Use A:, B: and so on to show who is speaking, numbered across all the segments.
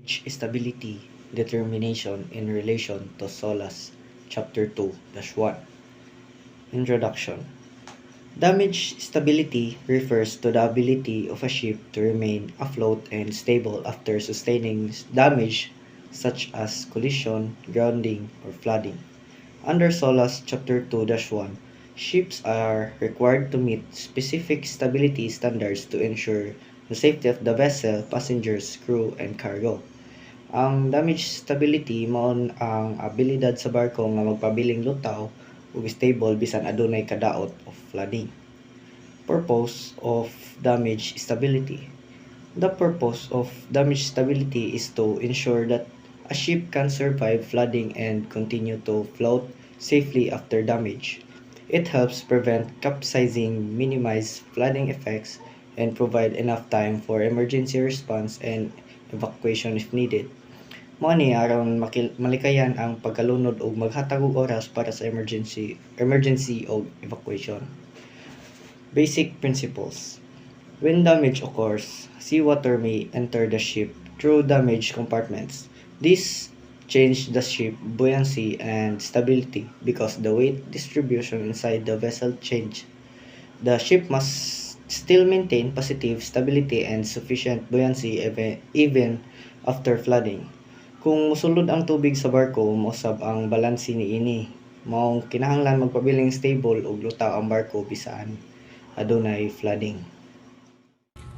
A: Stability Determination in relation to SOLAS Chapter 2-1. Introduction. Damage stability refers to the ability of a ship to remain afloat and stable after sustaining damage such as collision, grounding, or flooding. Under SOLAS Chapter 2-1, ships are required to meet specific stability standards to ensure the safety of the vessel, passengers, crew, and cargo. Ang damage stability mao ang abilidad sa barko nga magpabiling lutaw ug stable bisan adunay kadaot of flooding. Purpose of damage stability. The purpose of damage stability is to ensure that a ship can survive flooding and continue to float safely after damage. It helps prevent capsizing, minimize flooding effects, and provide enough time for emergency response and evacuation if needed. Mao ni aron malikayan ang pagkalunod ug maghatag og oras para sa emergency o evacuation. Basic principles. When damage occurs, seawater may enter the ship through damaged compartments. This change the ship buoyancy and stability because the weight distribution inside the vessel change. The ship must still maintain positive stability and sufficient buoyancy even after flooding. Kung musulod ang tubig sa barko, mausab ang balanse niini. Maong kinahanglan magpabiling stable ug lutaw ang barko bisan adunay flooding.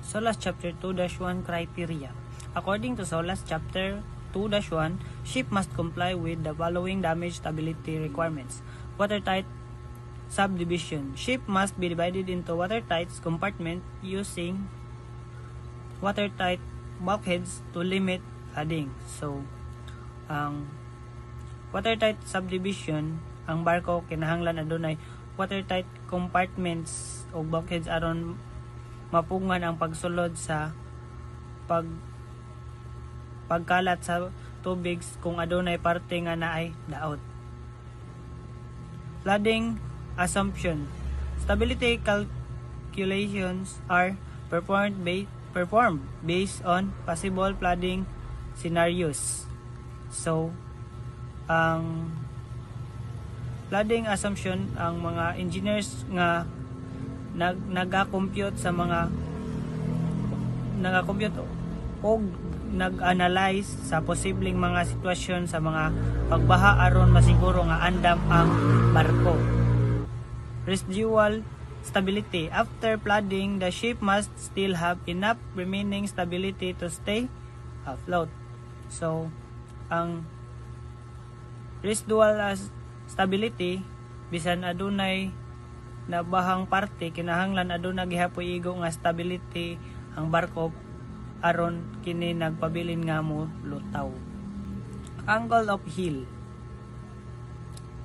B: SOLAS Chapter 2-1 Criteria. According to SOLAS Chapter 2-1, ship must comply with the following damage stability requirements. Watertight subdivision. Ship must be divided into watertight compartment using watertight bulkheads to limit flooding. So, ang watertight subdivision, ang barko kinahanglan adunay watertight compartments o bulkheads aron mapungan ang pagsulod sa pagkalat sa tubig kung adunay parte nga naay daot. Flooding assumption. Stability calculations are performed based on possible flooding scenarios. So, ang flooding assumption, ang mga engineers nga nag-compute o nag-analyze sa posibleng mga sitwasyon sa mga pagbaha aron masiguro nga andam ang barko. Residual stability. After flooding, the ship must still have enough remaining stability to stay afloat. So, ang residual stability, bisan adunay nabahang parte, kinahanglan aduna gihapoy igo nga stability ang barko aron kini nagpabilin nga mo lutaw. Angle of heel.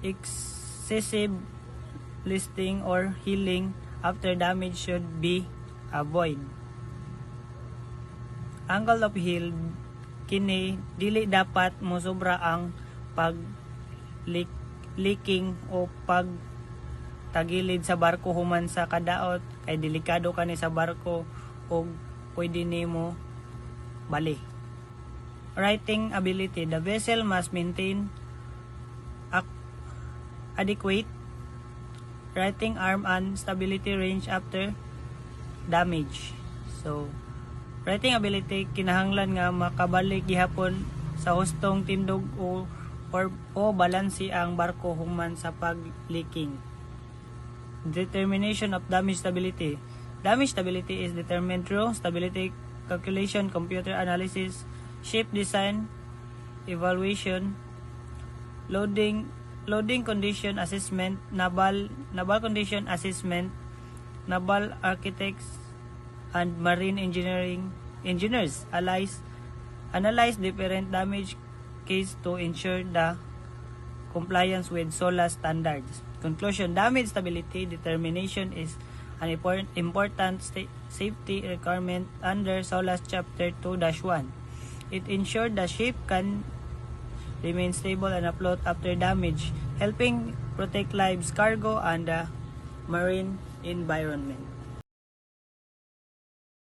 B: Excessive listing or heeling after damage should be avoid. Angle of heel, kini dili dapat mo sobra ang leaking o pag tagilid sa barko human sa kadaot, kay delikado kani sa barko o pwede nimo bali. Righting ability. The vessel must maintain adequate righting arm and stability range after damage. So, righting ability, kinahanglan nga makabalik gihapon sa hustong tindog o balansi ang barko human sa pag-leaking. Determination of damage stability. Damage stability is determined through stability calculation, computer analysis, ship design, evaluation, loading condition assessment, naval condition assessment, naval architects and marine engineers analyze different damage case to ensure the compliance with SOLAS standards. Conclusion. Damage stability determination is an important safety requirement under SOLAS Chapter 2-1. It ensures the ship can remain stable and afloat after damage, helping protect lives, cargo, and the marine environment.